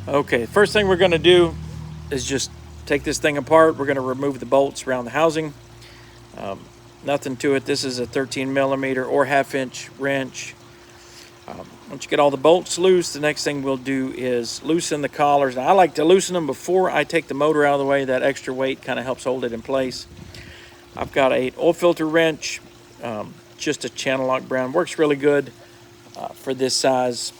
Okay, first thing we're going to do is just take this thing apart. We're going to remove the bolts around the housing. Nothing to it. This is a 13 millimeter or 1/2 inch wrench. Once you get all the bolts loose, the next thing we'll do is loosen the collars. Now, I like to loosen them before I take the motor out of the way. That extra weight kind of helps hold it in place. I've got an oil filter wrench, just a channel lock brown. Works really good for this size.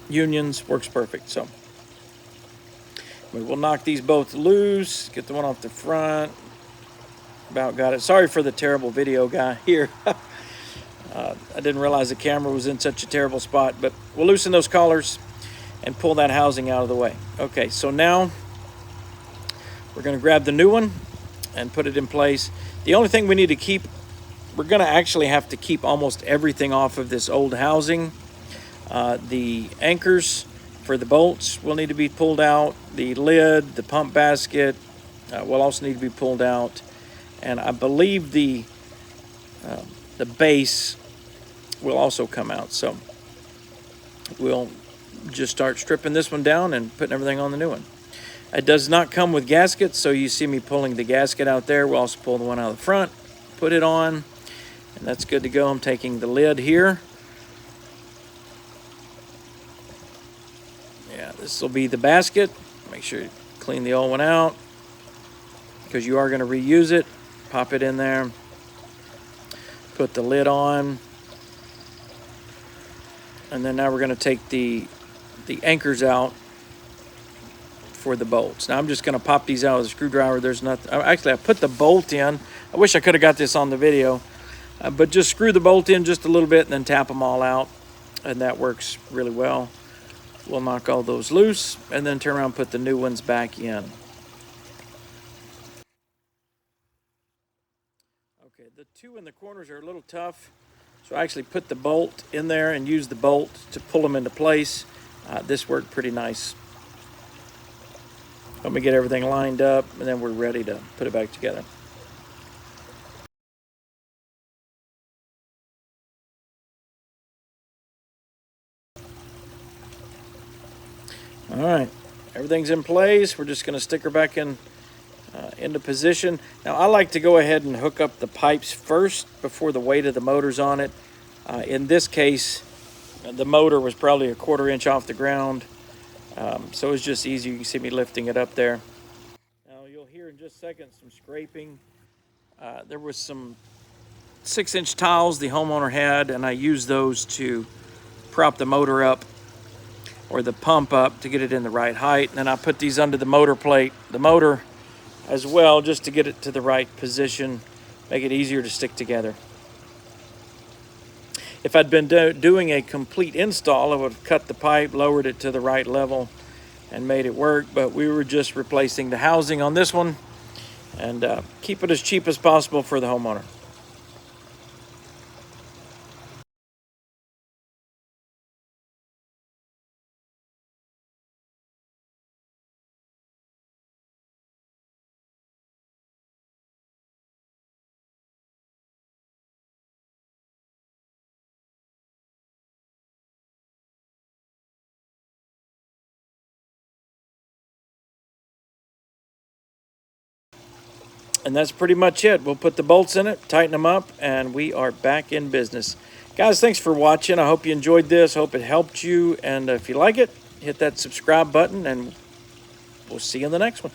Unions, works perfect. So we will knock these both loose, get the one off the front. About got it. Sorry for the terrible video guy here. I didn't realize the camera was in such a terrible spot, but we'll loosen those collars and pull that housing out of the way. Okay, so now we're going to grab the new one and put it in place. The only thing we need to keep, we're going to actually have to keep almost everything off of this old housing. The anchors for the bolts will need to be pulled out. The lid, the pump basket will also need to be pulled out. And I believe the base will also come out. So we'll just start stripping this one down and putting everything on the new one. It does not come with gaskets, so you see me pulling the gasket out there. We'll also pull the one out of the front, put it on, and that's good to go. I'm taking the lid here. Yeah, this will be the basket. Make sure you clean the old one out because you are going to reuse it. Pop it in there. Put the lid on. And then now we're going to take the anchors out for the bolts. Now I'm just going to pop these out with a screwdriver. There's nothing. Actually, I put the bolt in. I wish I could have got this on the video. But just screw the bolt in just a little bit and then tap them all out. And that works really well. We'll knock all those loose and then turn around and put the new ones back in. Okay, the two in the corners are a little tough. So I actually put the bolt in there and used the bolt to pull them into place. This worked pretty nice. Let me get everything lined up and then we're ready to put it back together. All right, everything's in place. We're just going to stick her back in into position. Now I like to go ahead and hook up the pipes first before the weight of the motor's on it. In this case, the motor was probably 1/4 inch off the ground, so it's just easy. You can see me lifting it up there. Now you'll hear in just a second some scraping. There was some 6-inch tiles the homeowner had, and I used those to prop the motor up or the pump up to get it in the right height. And then I put these under the motor plate, the motor as well, just to get it to the right position, make it easier to stick together. If I'd been doing a complete install, I would have cut the pipe, lowered it to the right level, and made it work. But we were just replacing the housing on this one and keep it as cheap as possible for the homeowner. And that's pretty much it. We'll put the bolts in it, tighten them up, and we are back in business. Guys, thanks for watching. I hope you enjoyed this. Hope it helped you. And if you like it, hit that subscribe button, and we'll see you in the next one.